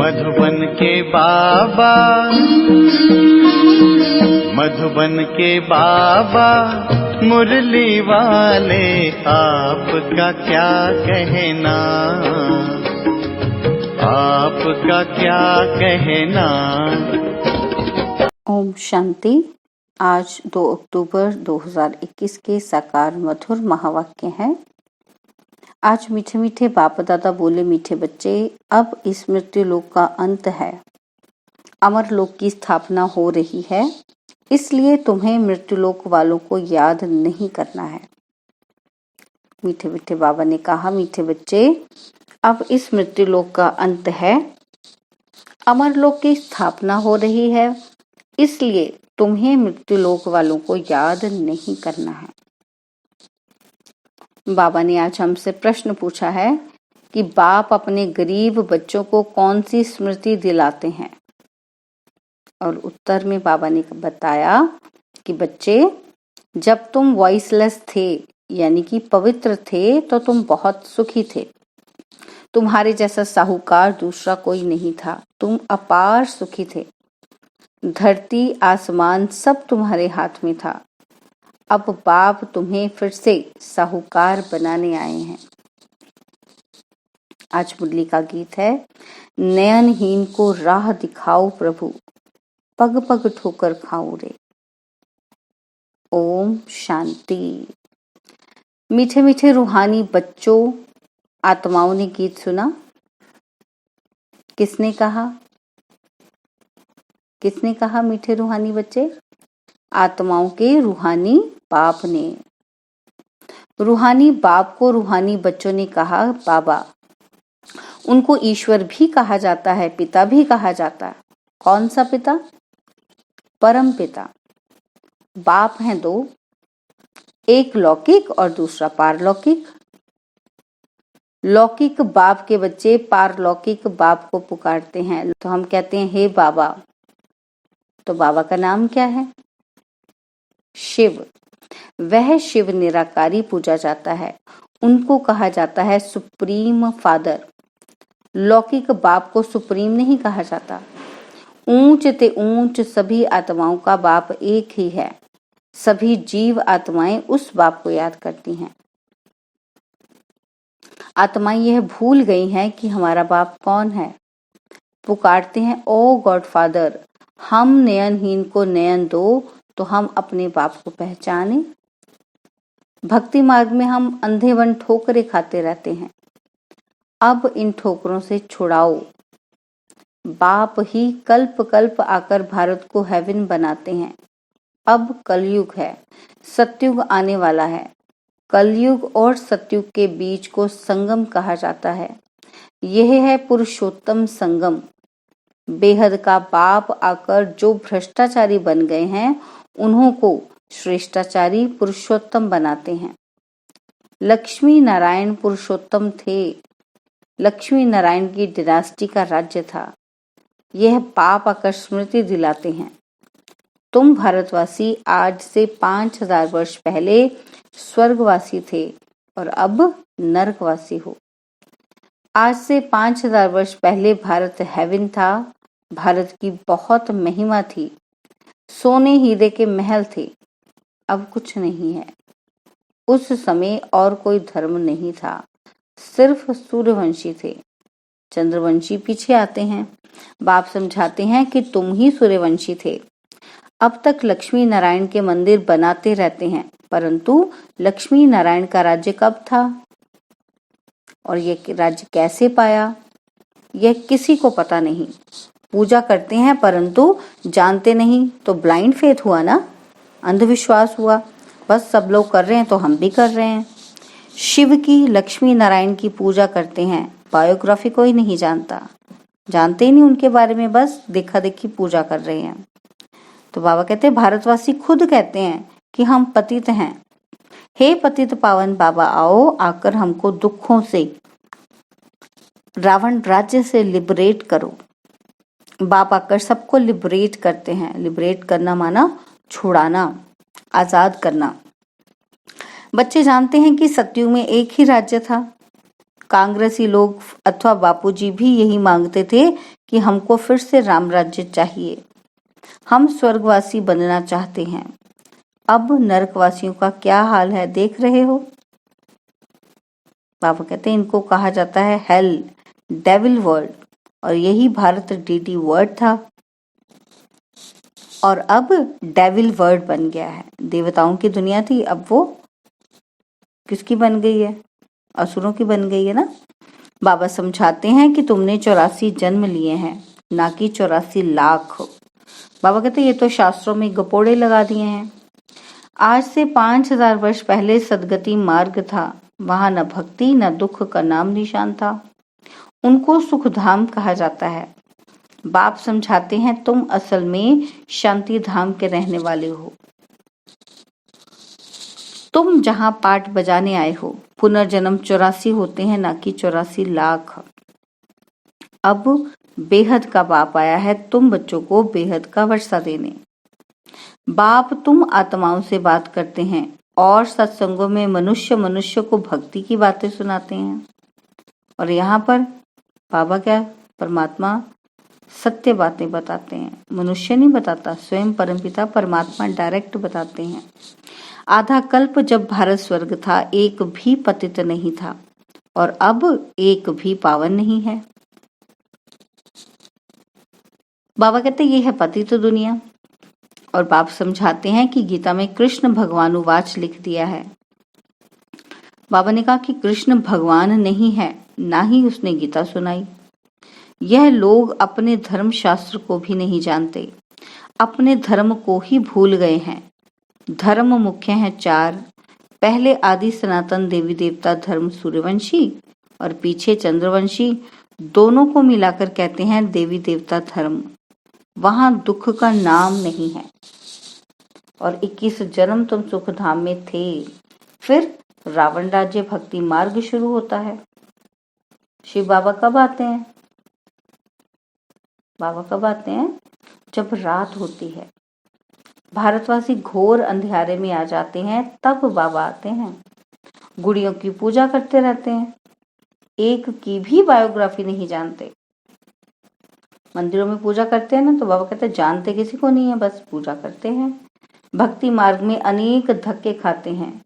मधुबन के बाबा, मधुबन के बाबा मुरली वाले, आपका क्या कहना, आपका क्या कहना। ओम शांति। आज 2 अक्टूबर 2021 के साकार मधुर महावाक्य हैं। आज मीठे मीठे बाप दादा बोले, मीठे बच्चे, अब इस मृत्यु लोक का अंत है, अमर लोक की स्थापना हो रही है, इसलिए तुम्हें मृत्यु लोक वालों को याद नहीं करना है। मीठे मीठे बाबा ने कहा, मीठे बच्चे, अब इस मृत्यु लोक का अंत है, अमर लोक की स्थापना हो रही है, इसलिए तुम्हें मृत्यु लोक वालों को याद नहीं करना है। बाबा ने आज हमसे प्रश्न पूछा है कि बाप अपने गरीब बच्चों को कौन सी स्मृति दिलाते हैं, और उत्तर में बाबा ने बताया कि बच्चे, जब तुम वॉइसलेस थे यानी कि पवित्र थे तो तुम बहुत सुखी थे। तुम्हारे जैसा साहूकार दूसरा कोई नहीं था, तुम अपार सुखी थे। धरती आसमान सब तुम्हारे हाथ में था। अब बाप तुम्हें फिर से साहूकार बनाने आए हैं। आज मुरली का गीत है, नयनहीन को राह दिखाओ प्रभु, पग पग ठोकर खाओ रे। ओम शांति। मीठे मीठे रूहानी बच्चों, आत्माओं ने गीत सुना। किसने कहा? किसने कहा मीठे रूहानी बच्चे? आत्माओं के रूहानी बाप ने। रूहानी बाप को रूहानी बच्चों ने कहा, बाबा, उनको ईश्वर भी कहा जाता है, पिता भी कहा जाता है। कौन सा पिता? परम पिता। बाप हैं दो, एक लौकिक और दूसरा पारलौकिक। लौकिक बाप के बच्चे पारलौकिक बाप को पुकारते हैं, तो हम कहते हैं, हे बाबा। तो बाबा का नाम क्या है? शिव। वह शिव निराकारी पूजा जाता है, उनको कहा जाता है सुप्रीम फादर। लौकिक बाप को सुप्रीम नहीं कहा जाता। ऊंच ते ऊंच सभी आत्माओं का बाप एक ही है। सभी जीव आत्माएं उस बाप को याद करती हैं। आत्माएं यह भूल गई हैं कि हमारा बाप कौन है। पुकारते हैं, ओ गॉड फादर, हम नयनहीन को नयन दो तो हम अपने बाप को पहचाने। भक्ति मार्ग में हम अंधेवन ठोकरें खाते रहते हैं। अब इन ठोकरों से छुड़ाओ। बाप ही कल्प कल्प आकर भारत को हेवन बनाते हैं। अब कलयुग है, सतयुग आने वाला है। कलयुग और सतयुग के बीच को संगम कहा जाता है। यह है पुरुषोत्तम संगम। बेहद का बाप आकर जो भ्रष्टाचारी बन गए हैं, उन्हों को श्रेष्ठाचारी पुरुषोत्तम बनाते हैं। लक्ष्मी नारायण पुरुषोत्तम थे। लक्ष्मी नारायण की डिनास्टी का राज्य था। यह बाप आकर स्मृति दिलाते हैं, तुम भारतवासी आज से 5000 वर्ष पहले स्वर्गवासी थे और अब नरकवासी हो। आज से 5000 वर्ष पहले भारत हेवन था। भारत की बहुत महिमा थी। सोने हीरे के महल थे। अब कुछ नहीं है। उस समय और कोई धर्म नहीं था, सिर्फ सूर्यवंशी थे। चंद्रवंशी पीछे आते हैं। बाप समझाते हैं कि तुम ही सूर्यवंशी थे। अब तक लक्ष्मी नारायण के मंदिर बनाते रहते हैं, परंतु लक्ष्मी नारायण का राज्य कब था और यह राज्य कैसे पाया, यह किसी को पता नहीं। पूजा करते हैं परंतु जानते नहीं, तो ब्लाइंड फेथ हुआ ना, अंधविश्वास हुआ। बस सब लोग कर रहे हैं तो हम भी कर रहे हैं। शिव की, लक्ष्मी नारायण की पूजा करते हैं, बायोग्राफी कोई नहीं जानता, जानते ही नहीं उनके बारे में, बस देखा देखी पूजा कर रहे हैं। तो बाबा कहते हैं, भारतवासी खुद कहते हैं कि हम पतित हैं। हे पतित पावन बाबा, आओ आकर हमको दुखों से, रावण राज्य से लिबरेट करो। बाप आकर सबको लिबरेट करते हैं। लिबरेट करना माना छुड़ाना, आजाद करना। बच्चे जानते हैं कि सतयुग में एक ही राज्य था। कांग्रेसी लोग अथवा बापूजी भी यही मांगते थे कि हमको फिर से राम राज्य चाहिए, हम स्वर्गवासी बनना चाहते हैं। अब नरकवासियों का क्या हाल है देख रहे हो। बाबा कहते हैं इनको कहा जाता है हेल, डेविल वर्ल्ड, और यही भारत डीडी वर्ल्ड था और अब डेविल वर्ल्ड बन गया है। देवताओं की दुनिया थी, अब वो किसकी बन गई है? असुरों की बन गई है ना। बाबा समझाते हैं कि तुमने 84 जन्म लिए हैं, ना कि 84 लाख। बाबा कहते ये तो शास्त्रों में गपोड़े लगा दिए हैं। आज से 5000 वर्ष पहले सदगति मार्ग था, वहां न भक्ति न दुख का नाम निशान था। उनको सुखधाम कहा जाता है। बाप समझाते हैं तुम असल में शांति धाम के रहने वाले हो। तुम जहां पाठ बजाने आए हो, पुनर्जन्म 84 होते हैं, ना कि 84 लाख। अब बेहद का बाप आया है तुम बच्चों को बेहद का वर्षा देने। बाप तुम आत्माओं से बात करते हैं और सत्संगों में मनुष्य को भक्ति की बातें सुनाते हैं। और यहाँ पर बाबा क्या, परमात्मा सत्य बातें बताते हैं, मनुष्य नहीं बताता, स्वयं परमपिता परमात्मा डायरेक्ट बताते हैं। आधा कल्प जब भारत स्वर्ग था, एक भी पतित नहीं था और अब एक भी पावन नहीं है। बाबा कहते ये है पतित दुनिया। और बाप समझाते हैं कि गीता में कृष्ण भगवानुवाच लिख दिया है। बाबा ने कहा कि कृष्ण भगवान नहीं है, ना ही उसने गीता सुनाई। यह लोग अपने धर्म शास्त्र को भी नहीं जानते, अपने धर्म को ही भूल गए हैं। धर्म मुख्य है 4। पहले आदि सनातन देवी देवता धर्म सूर्यवंशी और पीछे चंद्रवंशी, दोनों को मिलाकर कहते हैं देवी देवता धर्म। वहां दुख का नाम नहीं है। और 21 जन्म तुम सुख धाम में थे। फिर रावण राज्य भक्ति मार्ग शुरू होता है। शिव बाबा कब आते हैं? बाबा कब आते हैं? जब रात होती है, भारतवासी घोर अंधियारे में आ जाते हैं, तब बाबा आते हैं। गुड़ियों की पूजा करते रहते हैं, एक की भी बायोग्राफी नहीं जानते। मंदिरों में पूजा करते हैं ना, तो बाबा कहते हैं जानते किसी को नहीं है, बस पूजा करते हैं। भक्ति मार्ग में अनेक धक्के खाते हैं,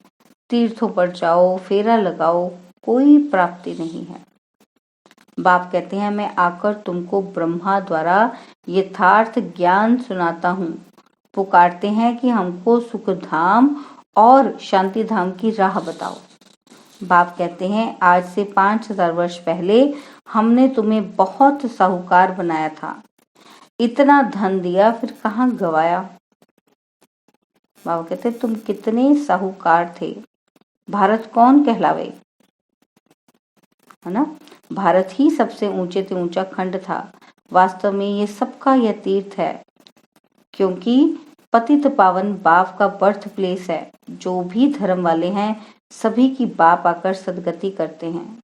तीर्थों पर जाओ, फेरा लगाओ, कोई प्राप्ति नहीं है। बाप कहते हैं मैं आकर तुमको ब्रह्मा द्वारा यथार्थ ज्ञान सुनाता हूँ। पुकारते हैं कि हमको सुख धाम और शांति धाम की राह बताओ। बाप कहते हैं आज से 5000 वर्ष पहले हमने तुम्हें बहुत साहूकार बनाया था, इतना धन दिया, फिर कहाँ गवाया। बाबा कहते तुम कितने साहूकार थे, भारत कौन कहलावे, है ना। भारत ही सबसे ऊंचे से ऊंचा खंड था। वास्तव में ये सबका यह तीर्थ है, क्योंकि पतित पावन बाप का बर्थ प्लेस है। जो भी धर्म वाले हैं सभी की बाप आकर सदगति करते हैं।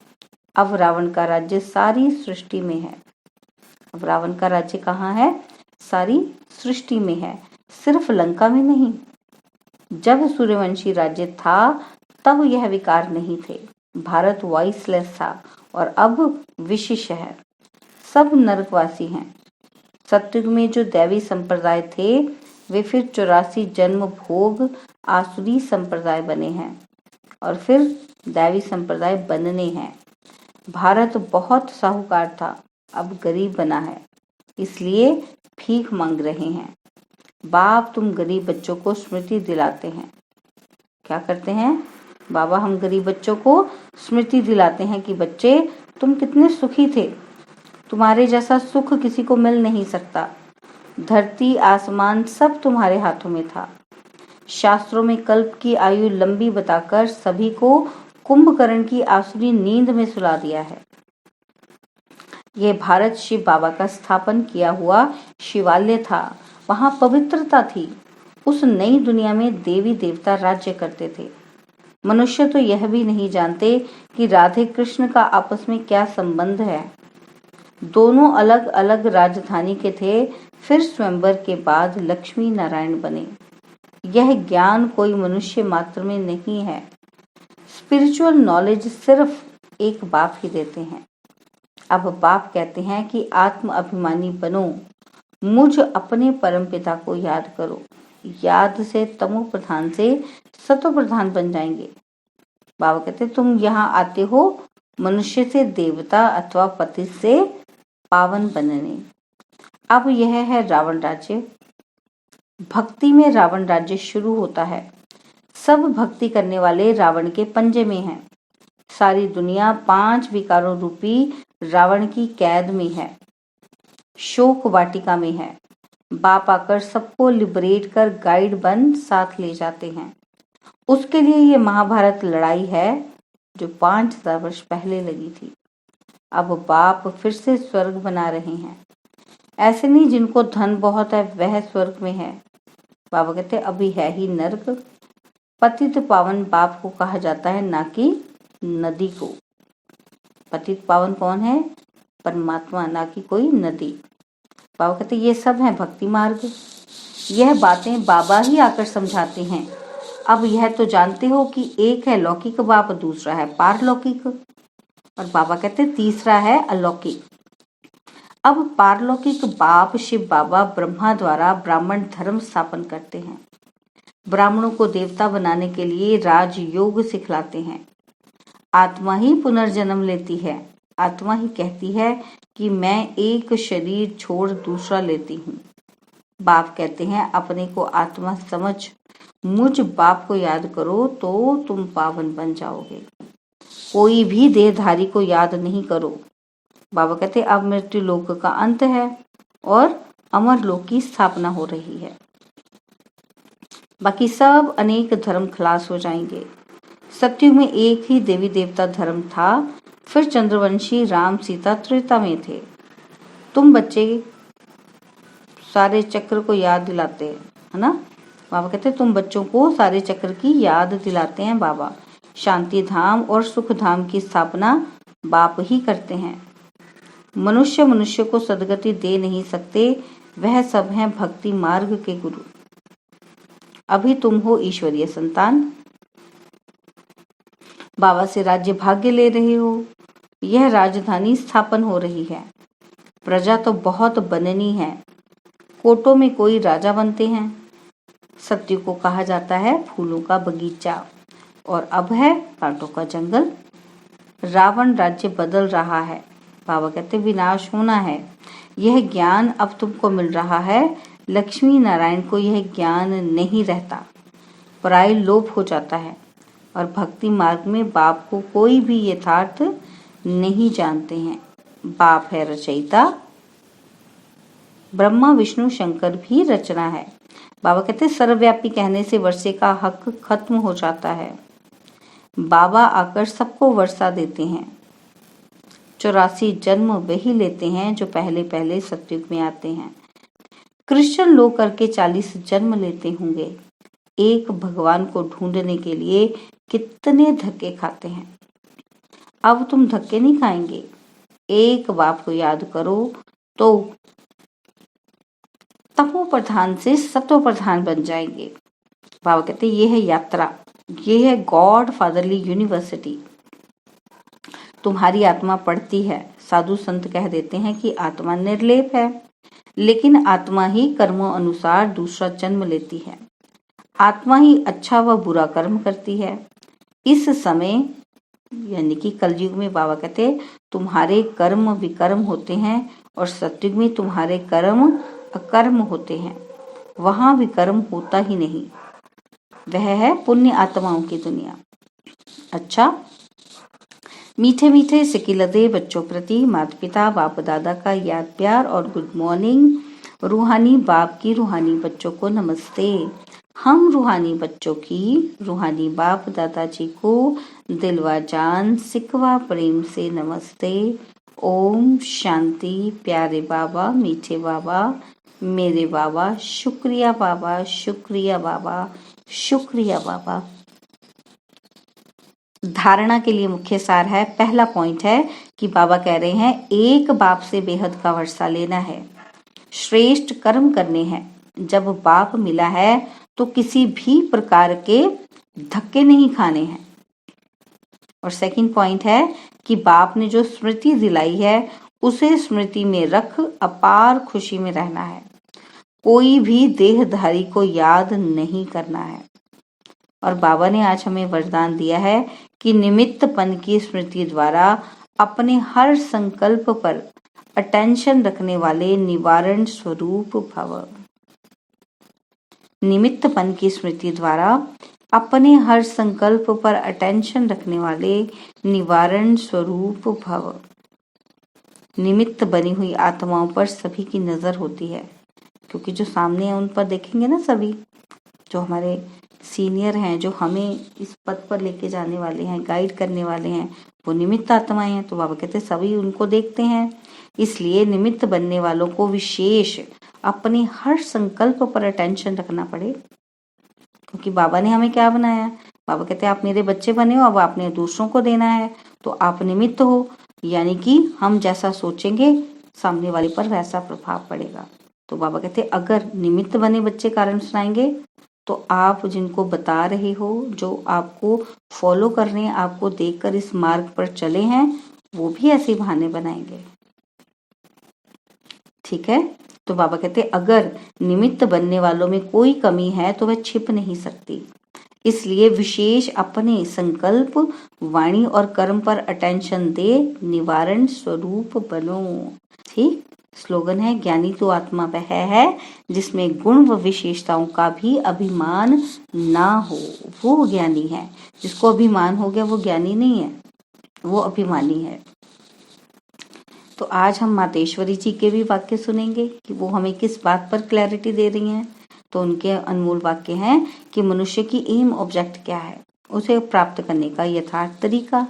अब रावण का राज्य सारी सृष्टि में है। अब रावण का राज्य कहाँ है? सारी सृष्टि में है, सिर्फ लंका में नहीं। जब सूर्यवंशी राज्य था तब यह विकार नहीं थे, भारत वॉइसलेस था, और अब विशिष्ट है, सब नरकवासी हैं। सतयुग में जो दैवी संप्रदाय थे वे फिर 84 जन्म भोग आसुरी संप्रदाय बने हैं और फिर दैवी संप्रदाय बनने हैं। भारत बहुत साहूकार था, अब गरीब बना है, इसलिए भीख मांग रहे हैं। बाप तुम गरीब बच्चों को स्मृति दिलाते हैं। क्या करते हैं बाबा? हम गरीब बच्चों को स्मृति दिलाते हैं कि बच्चे तुम कितने सुखी थे, तुम्हारे जैसा सुख किसी को मिल नहीं सकता। धरती आसमान सब तुम्हारे हाथों में था। शास्त्रों में कल्प की आयु लंबी बताकर सभी को कुंभकर्ण की आसुरी नींद में सुला दिया है। यह भारत शिव बाबा का स्थापन किया हुआ शिवालय था, वहां पवित्रता थी। उस नई दुनिया में देवी देवता राज्य करते थे। मनुष्य तो यह भी नहीं जानते कि राधे कृष्ण का आपस में क्या संबंध है। दोनों अलग अलग राजधानी के थे, फिर स्वयंवर के बाद लक्ष्मी नारायण बने। यह ज्ञान कोई मनुष्य मात्र में नहीं है। स्पिरिचुअल नॉलेज सिर्फ एक बाप ही देते हैं। अब बाप कहते हैं कि आत्म अभिमानी बनो, मुझ अपने परम पिता को याद करो। याद से तमो प्रधान से सतो प्रधान बन जाएंगे। बाबा कहते तुम यहाँ आते हो मनुष्य से देवता अथवा पति से पावन बनने। अब यह है रावण राज्य। भक्ति में रावण राज्य शुरू होता है। सब भक्ति करने वाले रावण के पंजे में हैं। सारी दुनिया 5 विकारों रूपी रावण की कैद में है, शोक वाटिका में है। बाप आकर सबको लिबरेट कर गाइड बन साथ ले जाते हैं। उसके लिए ये महाभारत लड़ाई है जो 5000 वर्ष पहले लगी थी। अब बाप फिर से स्वर्ग बना रहे हैं। ऐसे नहीं जिनको धन बहुत है वह स्वर्ग में है। बाबा कहते अभी है ही नर्क। पतित पावन बाप को कहा जाता है, ना कि नदी को। पतित पावन कौन है? परमात्मा, ना कि कोई नदी। बाबा कहते ये सब है भक्ति मार्ग। यह बातें बाबा ही आकर समझाते हैं। अब यह तो जानते हो कि एक है लौकिक बाप, दूसरा है पारलौकिक, और बाबा कहते तीसरा है अलौकिक। अब पारलौकिक बाप शिव बाबा ब्रह्मा द्वारा ब्राह्मण धर्म स्थापन करते हैं। ब्राह्मणों को देवता बनाने के लिए राजयोग सिखलाते हैं। आत्मा ही पुनर्जन्म लेती है। आत्मा ही कहती है कि मैं एक शरीर छोड़ दूसरा लेती हूँ। बाप कहते हैं अपने को आत्मा समझ मुझ बाप को याद करो तो तुम पावन बन जाओगे। कोई भी देहधारी को याद नहीं करो। बाबा कहते अब मृत्यु लोक का अंत है और अमर लोक की स्थापना हो रही है। बाकी सब अनेक धर्म खलास हो जाएंगे। सत्युग में एक ही देवी देवता धर्म था। फिर चंद्रवंशी राम सीता त्रेता में थे। तुम बच्चे सारे चक्र को याद दिलाते हैं, है ना? बाबा कहते तुम बच्चों को सारे चक्र की याद दिलाते हैं। बाबा शांति धाम और सुख धाम की स्थापना बाप ही करते हैं। मनुष्य को सदगति दे नहीं सकते, वह सब हैं भक्ति मार्ग के गुरु। अभी तुम हो ईश्वरीय संतान। बाबा से राज्य भाग्य ले रहे हो। यह राजधानी स्थापन हो रही है। प्रजा तो बहुत बननी है। कोटों में कोई राजा बनते हैं। सत्य को कहा जाता है फूलों का बगीचा, और अब है कांटों का जंगल। रावण राज्य बदल रहा है। बाबा कहते विनाश होना है। यह ज्ञान अब तुमको मिल रहा है। लक्ष्मी नारायण को यह ज्ञान नहीं रहता। पराय लोप हो जाता है और भक्ति मार्ग में बाप को कोई भी यथार्थ नहीं जानते हैं। बाप है रचयिता। ब्रह्मा विष्णु शंकर भी रचना है। बाबा कहते सर्वव्यापी कहने से वर्षे का हक खत्म हो जाता है। बाबा आकर सबको वर्षा देते हैं। 84 जन्म वही लेते हैं जो पहले पहले सतयुग में आते हैं। क्रिश्चियन लोग करके 40 जन्म लेते होंगे। एक भगवान को ढूंढने के लिए कितने धक्के खाते हैं। अब तुम धक्के नहीं खाएंगे। एक बाप को याद करो तो तमो प्रधान से सतो प्रधान बन जाएंगे। बाबा कहते ये है यात्रा, ये है गॉड फादरली यूनिवर्सिटी। तुम्हारी आत्मा पढ़ती है। साधु संत कह देते हैं कि आत्मा निर्लेप है, लेकिन आत्मा ही कर्मों अनुसार दूसरा जन्म लेती है। आत्मा ही अच्छा व बुरा कर्म करती है। इस समय यानी कि कलयुग में बाबा कहते तुम्हारे कर्म विकर्म होते हैं और सतयुग में तुम्हारे कर्म अकर्म होते हैं। वहां विकर्म होता ही नहीं। वह है पुण्य आत्माओं की दुनिया। अच्छा, मीठे मीठे सिकिलदे बच्चों प्रति माता पिता बाप दादा का याद प्यार और गुड मॉर्निंग। रूहानी बाप की रूहानी बच्चों को नमस्ते। हम रूहानी बच्चों की रूहानी बाप दादाजी को दिलवा जान सिकवा प्रेम से नमस्ते। ओम शांति। प्यारे बाबा, मीठे बाबा, मेरे बाबा, शुक्रिया बाबा, शुक्रिया बाबा, शुक्रिया बाबा। धारणा के लिए मुख्य सार है। पहला पॉइंट है कि बाबा कह रहे हैं एक बाप से बेहद का वर्षा लेना है, श्रेष्ठ कर्म करने हैं। जब बाप मिला है तो किसी भी प्रकार के धक्के नहीं खाने हैं। और सेकंड पॉइंट है कि बाप ने जो स्मृति दिलाई है उसे स्मृति में रख अपार खुशी में रहना है। कोई भी देहधारी को याद नहीं करना है। और बाबा ने आज हमें वरदान दिया है कि निमित्तपन की स्मृति द्वारा अपने हर संकल्प पर अटेंशन रखने वाले निवारण स्वरूप भव। निमित्तपन की स्मृति द्वारा अपने हर संकल्प पर अटेंशन रखने वाले निवारण स्वरूप भव। निमित्त बनी हुई आत्माओं पर सभी की नजर होती है, क्योंकि जो सामने है उन पर देखेंगे ना सभी, जो हमारे सीनियर हैं, जो हमें इस पद पर लेके जाने वाले हैं, गाइड करने वाले हैं, वो निमित्त आत्माएं हैं। तो बाबा कहते हैं सभी उनको देखते हैं। इसलिए निमित्त बनने वालों को विशेष अपने हर संकल्प पर अटेंशन रखना पड़े, क्योंकि बाबा ने हमें क्या बनाया है। बाबा कहते हैं आप मेरे बच्चे बने हो, अब आपने दूसरों को देना है, तो आप निमित्त हो, यानी कि हम जैसा सोचेंगे सामने वाले पर वैसा प्रभाव पड़ेगा। तो बाबा कहते हैं अगर निमित्त बने बच्चे कारण सुनाएंगे तो आप जिनको बता रहे हो, जो आपको फॉलो कर रहे हैं, आपको देखकर इस मार्ग पर चले हैं, वो भी ऐसे बहाने बनाएंगे। ठीक है। तो बाबा कहते अगर निमित्त बनने वालों में कोई कमी है तो वह छिप नहीं सकती। इसलिए विशेष अपने संकल्प, वाणी और कर्म पर अटेंशन दे, निवारण स्वरूप बनो। ठीक। स्लोगन है ज्ञानी तो आत्मा वह है जिसमें गुण व विशेषताओं का भी अभिमान ना हो, वो ज्ञानी है। जिसको अभिमान हो गया वो ज्ञानी नहीं है, वो अभिमानी है। तो आज हम मातेश्वरी जी के भी वाक्य सुनेंगे कि वो हमें किस बात पर क्लैरिटी दे रही हैं। तो उनके अनमोल वाक्य हैं कि मनुष्य की एम ऑब्जेक्ट क्या है, उसे प्राप्त करने का यथार्थ तरीका।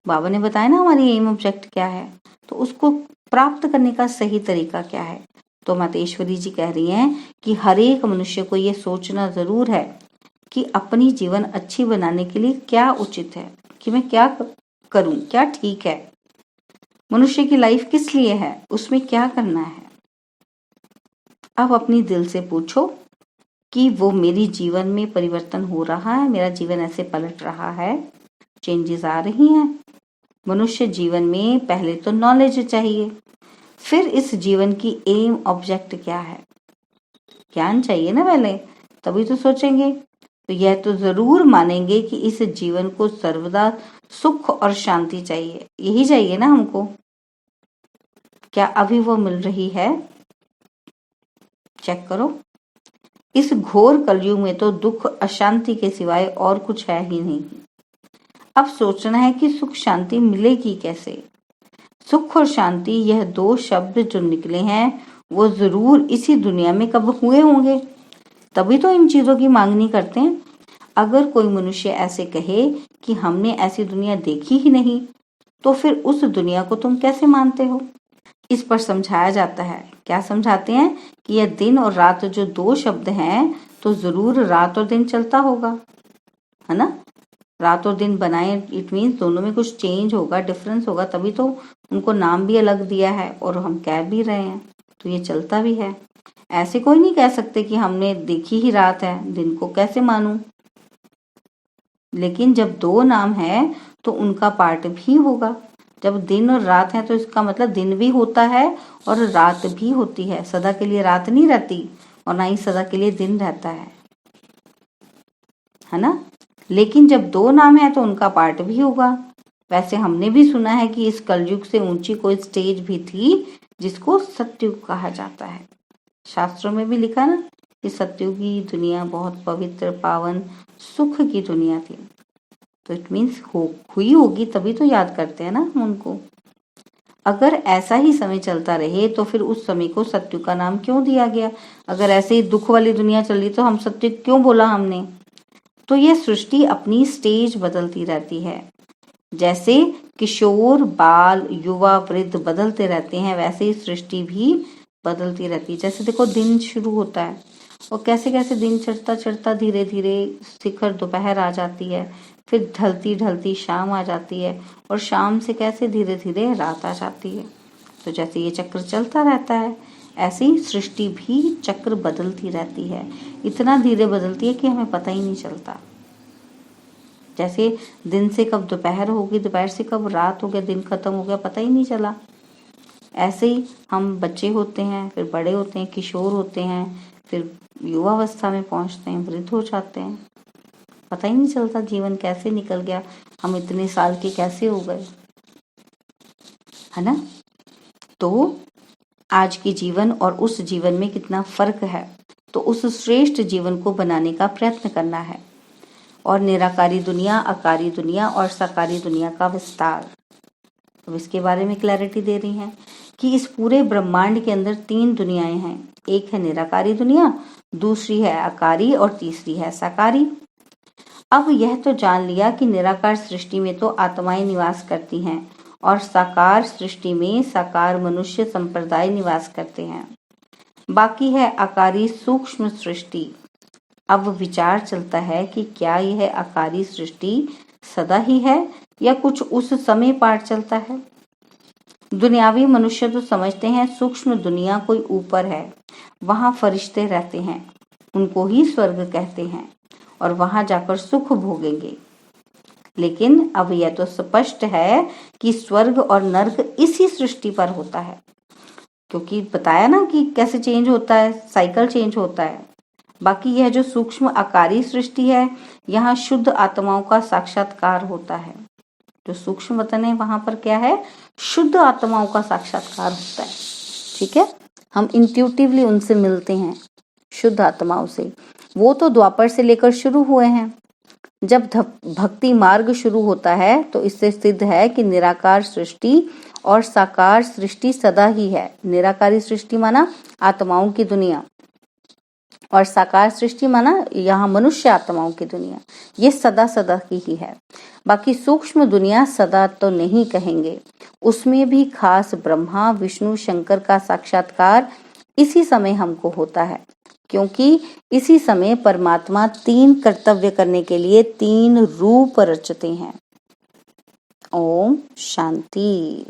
बाबा ने बताया ना हमारी एम ऑब्जेक्ट क्या है, तो उसको प्राप्त करने का सही तरीका क्या है। तो मातेश्वरी जी कह रही हैं कि हर एक मनुष्य को यह सोचना जरूर है कि अपनी जीवन अच्छी बनाने के लिए क्या उचित है, कि मैं क्या करूं, क्या ठीक है। मनुष्य की लाइफ किस लिए है, उसमें क्या करना है। अब अपनी दिल से पूछो कि वो मेरी जीवन में परिवर्तन हो रहा है, मेरा जीवन ऐसे पलट रहा है, चेंजेस आ रही हैं। मनुष्य जीवन में पहले तो नॉलेज चाहिए, फिर इस जीवन की एम ऑब्जेक्ट क्या है, ज्ञान चाहिए ना पहले, तभी तो सोचेंगे। तो यह तो जरूर मानेंगे कि इस जीवन को सर्वदा सुख और शांति चाहिए, यही चाहिए ना हमको। क्या अभी वो मिल रही है? चेक करो। इस घोर कलयुग में तो दुख अशांति के सिवाय और कुछ है ही नहीं। अब सोचना है कि सुख शांति मिलेगी कैसे। सुख और शांति यह दो शब्द जो निकले हैं वो जरूर इसी दुनिया में कब हुए होंगे, तभी तो इन चीजों की मांगनी करते हैं। अगर कोई मनुष्य ऐसे कहे कि हमने ऐसी दुनिया देखी ही नहीं, तो फिर उस दुनिया को तुम कैसे मानते हो। इस पर समझाया जाता है। क्या समझाते हैं कि यह दिन और रात जो दो शब्द हैं, तो जरूर रात और दिन चलता होगा, है ना। रात और दिन बनाए, इट मीन्स दोनों में कुछ चेंज होगा, डिफरेंस होगा, तभी तो उनको नाम भी अलग दिया है और हम कह भी रहे हैं, तो ये चलता भी है। ऐसे कोई नहीं कह सकते कि हमने देखी ही रात है, दिन को कैसे मानूं। लेकिन जब दो नाम है तो उनका पार्ट भी होगा। जब दिन और रात है तो इसका मतलब दिन भी होता है और रात भी होती है। सदा के लिए रात नहीं रहती और ना ही सदा के लिए दिन रहता है ना। लेकिन जब दो नाम है तो उनका पार्ट भी होगा। वैसे हमने भी सुना है कि इस कलयुग से ऊंची कोई स्टेज भी थी जिसको सतयुग कहा जाता है। शास्त्रों में भी लिखा ना कि सतयुग की दुनिया बहुत पवित्र, पावन, सुख की दुनिया थी। तो इट मीन्स हुई होगी, तभी तो याद करते हैं ना हम उनको। अगर ऐसा ही समय चलता रहे तो फिर उस समय को सतयुग का नाम क्यों दिया गया। अगर ऐसे ही दुख वाली दुनिया चल रही तो हम सतयुग क्यों बोला हमने। तो यह सृष्टि अपनी स्टेज बदलती रहती है। जैसे किशोर, बाल, युवा, वृद्ध बदलते रहते हैं, वैसे ही सृष्टि भी बदलती रहती है। जैसे देखो दिन शुरू होता है और कैसे कैसे दिन चढ़ता चढ़ता धीरे धीरे शिखर दोपहर आ जाती है, फिर ढलती ढलती शाम आ जाती है और शाम से कैसे धीरे धीरे रात आ जाती है। तो जैसे ये चक्र चलता रहता है, ऐसे ही सृष्टि भी चक्र बदलती रहती है। इतना धीरे बदलती है कि हमें पता ही नहीं चलता। जैसे दिन से कब दोपहर हो गई, दोपहर से कब रात हो गया, दिन खत्म हो गया, पता ही नहीं चला। ऐसे ही हम बच्चे होते हैं, फिर बड़े होते हैं, किशोर होते हैं, फिर युवावस्था में पहुंचते हैं, वृद्ध हो जाते हैं, पता ही नहीं चलता जीवन कैसे निकल गया, हम इतने साल के कैसे हो गए, है ना। तो आज के जीवन और उस जीवन में कितना फर्क है, तो उस श्रेष्ठ जीवन को बनाने का प्रयत्न करना है। और निराकारी दुनिया, आकारी दुनिया और साकारी दुनिया का विस्तार, अब इसके बारे में क्लैरिटी दे रही हैं कि इस पूरे ब्रह्मांड के अंदर 3 दुनियाएं हैं। एक है निराकारी दुनिया, दूसरी है आकारी और तीसरी है साकारी। अब यह तो जान लिया कि निराकार सृष्टि में तो आत्माएं निवास करती हैं और साकार सृष्टि में साकार मनुष्य संप्रदाय निवास करते हैं। बाकी है आकारी सूक्ष्म सृष्टि। अब विचार चलता है कि क्या यह आकारी सृष्टि सदा ही है या कुछ उस समय पार चलता है। दुनियावी मनुष्य तो समझते हैं सूक्ष्म दुनिया कोई ऊपर है, वहां फरिश्ते रहते हैं, उनको ही स्वर्ग कहते हैं और वहां जाकर सुख भोगेंगे। लेकिन अब यह तो स्पष्ट है कि स्वर्ग और नर्क इसी सृष्टि पर होता है, क्योंकि बताया ना कि कैसे चेंज होता है, साइकिल चेंज होता है। बाकी यह जो सूक्ष्म आकारी सृष्टि है, यहाँ शुद्ध आत्माओं का साक्षात्कार होता है। जो सूक्ष्म वतन है वहां पर क्या है, शुद्ध आत्माओं का साक्षात्कार होता है। ठीक है, हम इंट्यूटिवली उनसे मिलते हैं, शुद्ध आत्माओं से। वो तो द्वापर से लेकर शुरू हुए हैं। जब भक्ति मार्ग शुरू होता है तो इससे सिद्ध है कि निराकार सृष्टि और साकार सृष्टि सदा ही है। निराकारी सृष्टि माना आत्माओं की दुनिया और साकार सृष्टि माना यहाँ मनुष्य आत्माओं की दुनिया, ये सदा सदा की ही है। बाकी सूक्ष्म दुनिया सदा तो नहीं कहेंगे, उसमें भी खास ब्रह्मा विष्णु शंकर का साक्षात्कार इसी समय हमको होता है, क्योंकि इसी समय परमात्मा 3 कर्तव्य करने के लिए 3 रूप रचते हैं। ओम शांति।